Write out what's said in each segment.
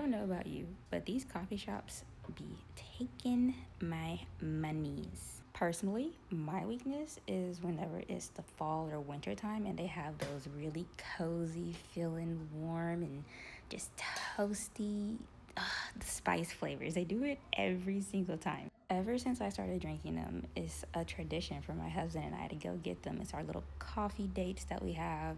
don't know about you, but these coffee shops be taking my monies. Personally, my weakness is whenever it's the fall or winter time and they have those really cozy, feeling warm and just toasty the spice flavors. They do it every single time. Ever since I started drinking them, it's a tradition for my husband and I to go get them. It's our little coffee dates that we have.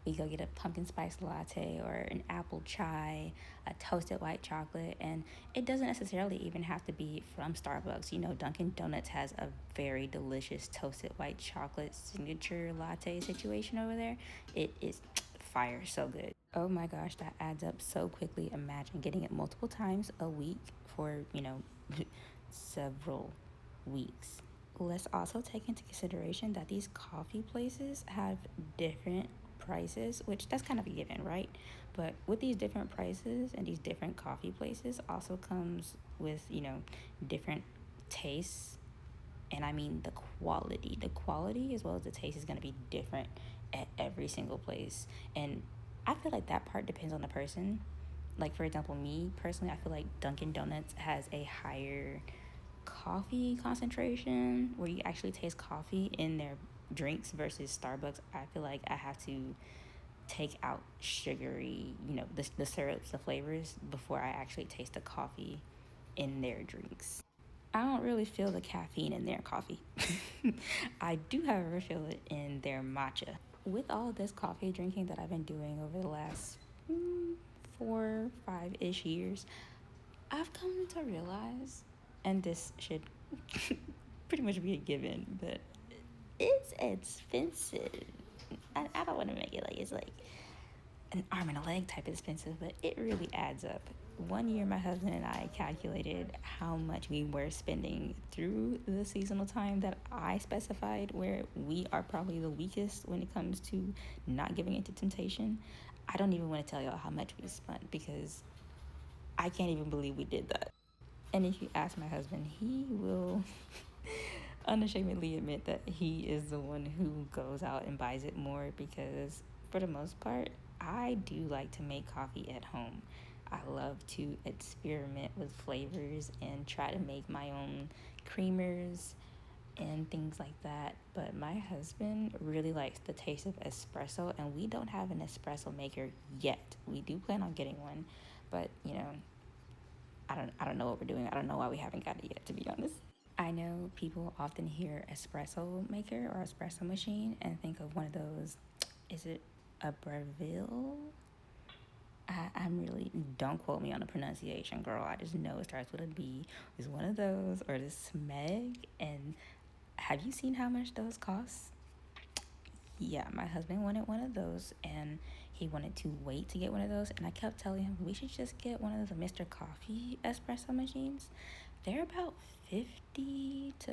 We go get a pumpkin spice latte or an apple chai, a toasted white chocolate, and it doesn't necessarily even have to be from Starbucks. You know, Dunkin' Donuts has a very delicious toasted white chocolate signature latte situation over there. It is fire, so good. Oh my gosh, that adds up so quickly. Imagine getting it multiple times a week for, several weeks. Let's also take into consideration that these coffee places have different prices, which that's kind of a given, right? But with these different prices and these different coffee places also comes with, different tastes. And I mean the quality. The quality as well as the taste is going to be different at every single place. And I feel like that part depends on the person. Like, for example, me personally, I feel like Dunkin' Donuts has a higher coffee concentration where you actually taste coffee in their drinks versus Starbucks. I feel like I have to take out sugary, the syrups, the flavors before I actually taste the coffee in their drinks. I don't really feel the caffeine in their coffee. I do, however, feel it in their matcha. With all of this coffee drinking that I've been doing over the last 4, 5-ish years, I've come to realize, and this should pretty much be a given, but it's expensive. I don't want to make it like it's like an arm and a leg type expensive, but it really adds up. One year, my husband and I calculated how much we were spending through the seasonal time that I specified, where we are probably the weakest when it comes to not giving into temptation. I don't even want to tell y'all how much we spent because I can't even believe we did that. And if you ask my husband, he will unashamedly admit that he is the one who goes out and buys it more because, for the most part, I do like to make coffee at home. I love to experiment with flavors and try to make my own creamers and things like that. But my husband really likes the taste of espresso, and we don't have an espresso maker yet. We do plan on getting one, but I don't know what we're doing. I don't know why we haven't got it yet, to be honest. I know people often hear espresso maker or espresso machine and think of one of those. Is it a Breville? I'm really, don't quote me on the pronunciation, girl. I just know it starts with a B. It's one of those or the Smeg. And have you seen how much those cost? Yeah, my husband wanted one of those and he wanted to wait to get one of those. And I kept telling him we should just get one of the Mr. Coffee espresso machines. They're about 50 to,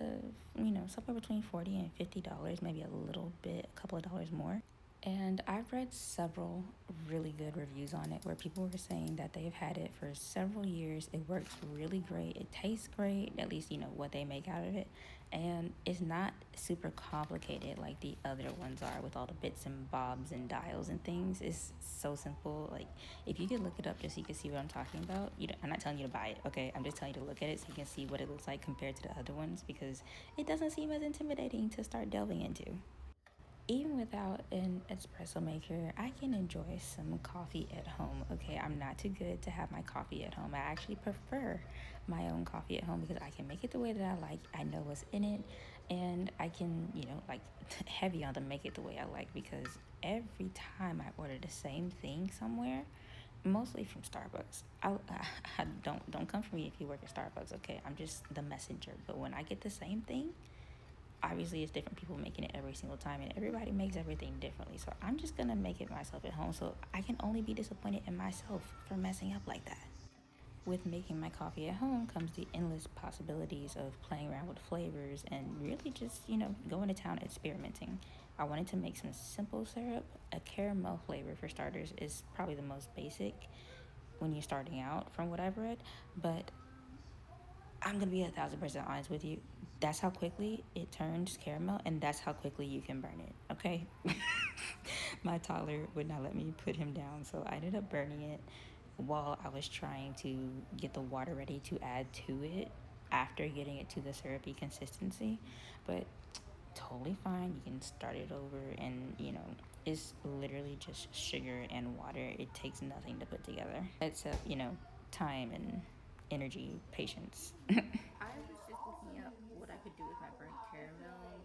somewhere between 40 and $50, maybe a little bit, a couple of dollars more. And I've read several really good reviews on it where people were saying that they've had it for several years. It works really great. It tastes great, at least, what they make out of it. And it's not super complicated like the other ones are with all the bits and bobs and dials and things. It's so simple. Like, if you could look it up just so you can see what I'm talking about, I'm not telling you to buy it, okay? I'm just telling you to look at it so you can see what it looks like compared to the other ones because it doesn't seem as intimidating to start delving into. Even without an espresso maker, I can enjoy some coffee at home. Okay, I'm not too good to have my coffee at home. I actually prefer my own coffee at home because I can make it the way that I like. I know what's in it, and I can, like heavy on to make it the way I like because every time I order the same thing somewhere, mostly from Starbucks. I don't come for me if you work at Starbucks. Okay, I'm just the messenger. But when I get the same thing, obviously it's different people making it every single time and everybody makes everything differently, so I'm just gonna make it myself at home so I can only be disappointed in myself for messing up like that. With making my coffee at home comes the endless possibilities of playing around with flavors and really just going to town experimenting. I wanted to make some simple syrup. A caramel flavor for starters is probably the most basic when you're starting out from what I've read, but I'm gonna be 1,000% honest with you. That's how quickly it turns caramel, and that's how quickly you can burn it. Okay, my toddler would not let me put him down, so I ended up burning it. while I was trying to get the water ready to add to it after getting it to the syrupy consistency. But totally fine. You can start it over, and it's literally just sugar and water. It takes nothing to put together except, time and energy, patience. I was just looking up what I could do with my burnt caramel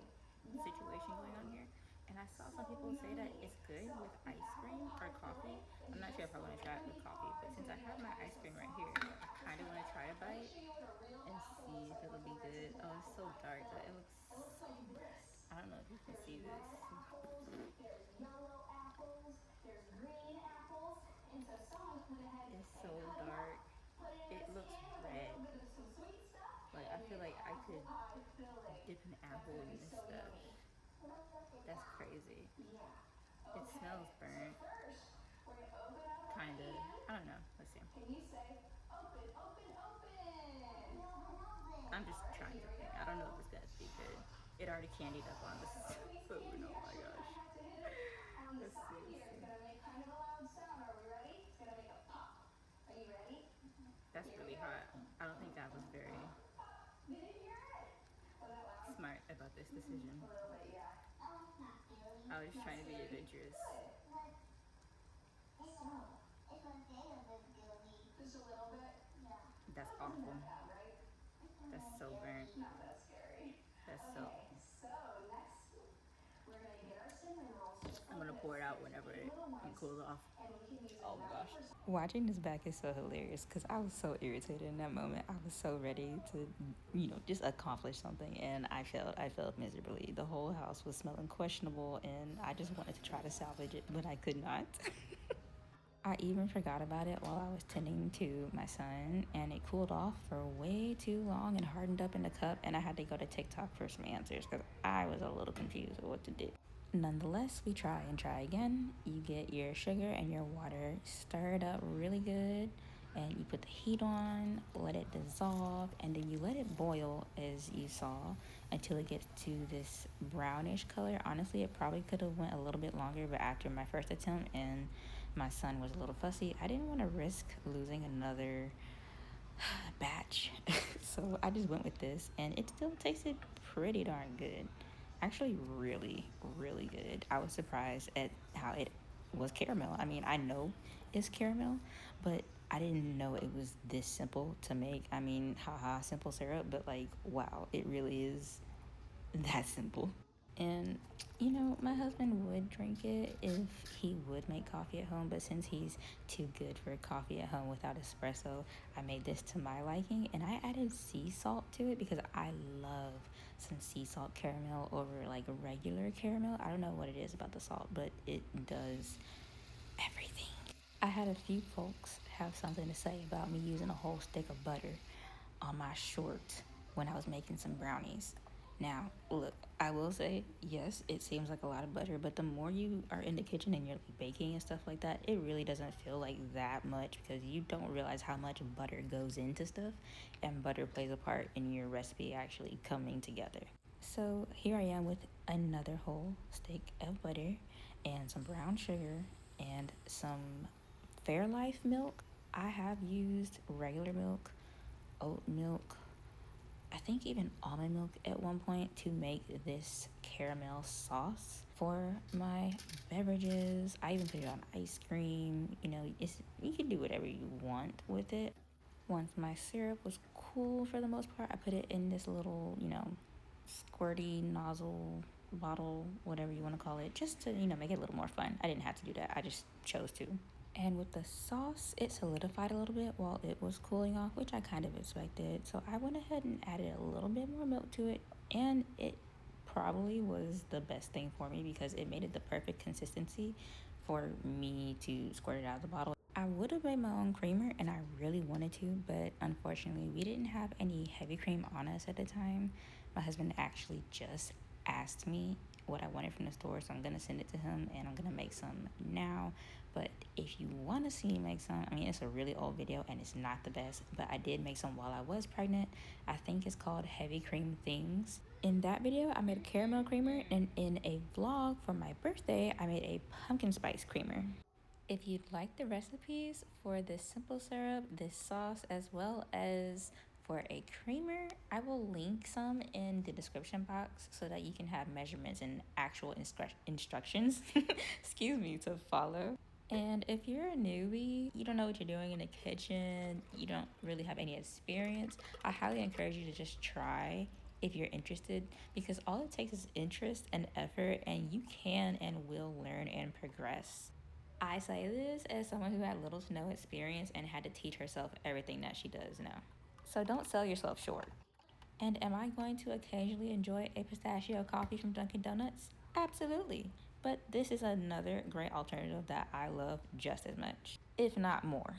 situation going on here, and I saw some people say that it's good with ice cream or coffee. I'm not sure if I want to try it with coffee, but since I have my ice cream right here, I kind of want to try a bite and see if it'll be good. Oh, it's so dark. It looks so bright. I don't know if you can see this. There's yellow apples, there's green apples, and so someone went ahead. It's so dark. It looks red. Like, I feel like I could dip an apple in this stuff. That's crazy. It smells burnt. Kinda. I don't know. Let's see. Can you say open, open, open? I'm just trying to think. I don't know if it's gonna be good. It already candied up on the spoon. Oh my gosh. Let's see. It's gonna make kind of a loud sound. Are we ready? It's gonna make a pop. Are you ready? That's really hot. I don't think that was very smart about this decision. I was just trying to be adventurous. Just a little bit? Yeah. That's awful. That's so burnt. Not that scary. That's so. So next, we're gonna get our cinnamon rolls. I'm gonna pour it out whenever it cools off. Oh my gosh. Watching this back is so hilarious because I was so irritated in that moment. I was so ready to, just accomplish something, and I failed. I failed miserably. The whole house was smelling questionable, and I just wanted to try to salvage it, but I could not. I even forgot about it while I was tending to my son, and it cooled off for way too long and hardened up in the cup, and I had to go to TikTok for some answers because I was a little confused with what to do. Nonetheless, we try and try again. You get your sugar and your water stirred up really good, and you put the heat on, let it dissolve, and then you let it boil, as you saw, until it gets to this brownish color. Honestly, it probably could have went a little bit longer, but after my first attempt and my son was a little fussy, I didn't want to risk losing another batch. So I just went with this, and it still tasted pretty darn good. Actually, really, really good. I was surprised at how it was caramel. I mean, I know it's caramel, but I didn't know it was this simple to make. I mean, haha, simple syrup, but like, wow, it really is that simple. And my husband would drink it if he would make coffee at home, but since he's too good for coffee at home without espresso, I made this to my liking, and I added sea salt to it because I love some sea salt caramel over like regular caramel. I don't know what it is about the salt, but it does everything. I had a few folks have something to say about me using a whole stick of butter on my short when I was making some brownies. Now, look, I will say, yes, it seems like a lot of butter, but the more you are in the kitchen and you're baking and stuff like that, it really doesn't feel like that much because you don't realize how much butter goes into stuff, and butter plays a part in your recipe actually coming together. So here I am with another whole stick of butter and some brown sugar and some Fairlife milk. I have used regular milk, oat milk, I think even almond milk at one point to make this caramel sauce for my beverages. I even put it on ice cream. You can do whatever you want with it. Once my syrup was cool for the most part, I put it in this little, squirty nozzle bottle, whatever you want to call it, just to, make it a little more fun. I didn't have to do that. I just chose to. And with the sauce, it solidified a little bit while it was cooling off, which I kind of expected. So I went ahead and added a little bit more milk to it, and it probably was the best thing for me because it made it the perfect consistency for me to squirt it out of the bottle. I would have made my own creamer, and I really wanted to, but unfortunately we didn't have any heavy cream on us at the time. My husband actually just asked me what I wanted from the store, so I'm gonna send it to him and I'm gonna make some now. But if you want to see me make some, I mean, it's a really old video and it's not the best, but I did make some while I was pregnant. I think it's called Heavy Cream Things. In that video, I made a caramel creamer, and in a vlog for my birthday, I made a pumpkin spice creamer. If you'd like the recipes for this simple syrup, this sauce, as well as for a creamer, I will link some in the description box so that you can have measurements and actual instructions, excuse me, to follow. And if you're a newbie, you don't know what you're doing in the kitchen, you don't really have any experience, I highly encourage you to just try if you're interested, because all it takes is interest and effort, and you can and will learn and progress. I say this as someone who had little to no experience and had to teach herself everything that she does now. So don't sell yourself short. And am I going to occasionally enjoy a pistachio coffee from Dunkin' Donuts? Absolutely. But this is another great alternative that I love just as much, if not more.